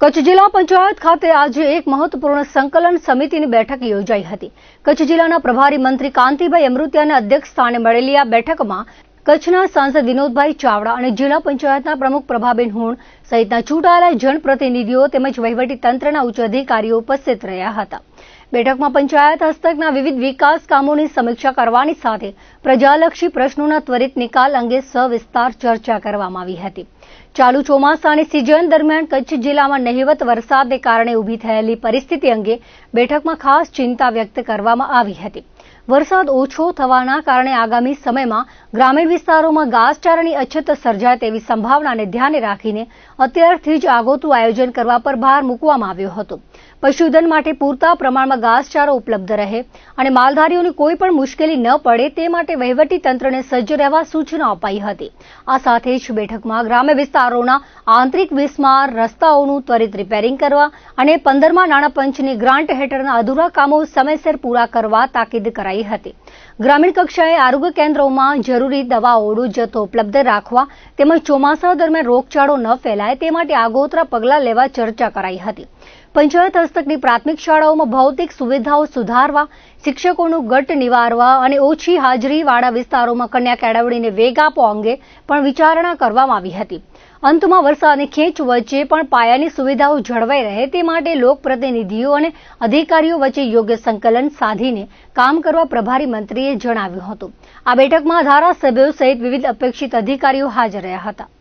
કચ્છ જિલ્લા પંચાયત ખાતે આજે એક મહત્વપૂર્ણ સંકલન સમિતિની બેઠક યોજાઈ હતી। કચ્છ જિલ્લાના પ્રભારી મંત્રી કાંતિભાઈ અમૃતિયાના અધ્યક્ષસ્થાને મળેલી આ બેઠકમાં કચ્છના સાંસદ વિનોદભાઈ ચાવડા અને જિલ્લા પંચાયતના પ્રમુખ પ્રભાબેન હુણ સહિતના ચૂંટાયેલા જનપ્રતિનિધિઓ તેમજ વહીવટી તંત્રના ઉચ્ચ અધિકારીઓ ઉપસ્થિત રહ્યા હતા। બેઠકમાં પંચાયત હસ્તકના વિવિધ વિકાસ કામોની સમીક્ષા કરવાની સાથે પ્રજાલક્ષી પ્રશ્નોના ત્વરિત નિકાલ અંગે સવિસ્તાર ચર્ચા કરવામાં આવી હતી। ચાલુ ચોમાસાની સિઝન દરમિયાન કચ્છ જિલ્લામાં નહિવત વરસાદને કારણે ઊભી થયેલી પરિસ્થિતિ અંગે બેઠકમાં ખાસ ચિંતા વ્યક્ત કરવામાં આવી હતી। વરસાદ ઓછો થવાના કારણે આગામી સમયમાં ગ્રામીણ વિસ્તારોમાં ઘાસચારાની અછત સર્જાય તેવી સંભાવનાને ધ્યાને રાખીને અત્યારથી જ આગોતરું આયોજન કરવા પર ભાર મૂકવામાં આવ્યો હતો। પશુધન માટે પૂરતા પ્રમાણમાં ઘાસચારો ઉપલબ્ધ રહે અને માલધારીઓને કોઈ પણ મુશ્કેલી ન પડે તે માટે વહીવટી તંત્રને સજ્જ રહેવા સૂચના અપાઈ હતી। આ સાથે જ બેઠકમાં ગ્રામ્ય વિસ્તારોના આંતરિક વિસ્માર રસ્તાઓનું ત્વરિત રિપેરિંગ કરવા અને 15મા નાણાં પંચની ગ્રાન્ટ હેઠળના અધૂરા કામો સમયસર પૂરા કરવા તાકીદ કરાઈ હતી। ગ્રામીણ કક્ષાએ આરોગ્ય કેન્દ્રોમાં જરૂરી દવાઓનો જથ્થો ઉપલબ્ધ રાખવા તેમજ ચોમાસા દરમિયાન રોગચાળો ન ફેલાય તે માટે આગોતરા પગલાં લેવા ચર્ચા કરાઈ હતી। પંચાયત હસ્તકની પ્રાથમિક શાળાઓમાં ભૌતિક સુવિધાઓ સુધારવા, શિક્ષકોનું ઘટ નિવારવા અને ઓછી હાજરીવાળા વિસ્તારોમાં કન્યા કેળવણીને વેગ આપવા અંગે પણ વિચારણા કરવામાં આવી હતી। અંતમાં વરસાદની ખેંચ વચ્ચે પણ પાયાની સુવિધાઓ જળવાઈ રહે તે માટે લોકપ્રતિનિધિઓ અને અધિકારીઓ વચ્ચે યોગ્ય સંકલન સાધીને કામ કરવા પ્રભારી મંત્રીએ જણાવ્યું હતું। આ બેઠકમાં ધારાસભ્યો સહિત વિવિધ અપેક્ષિત અધિકારીઓ હાજર રહ્યા હતા।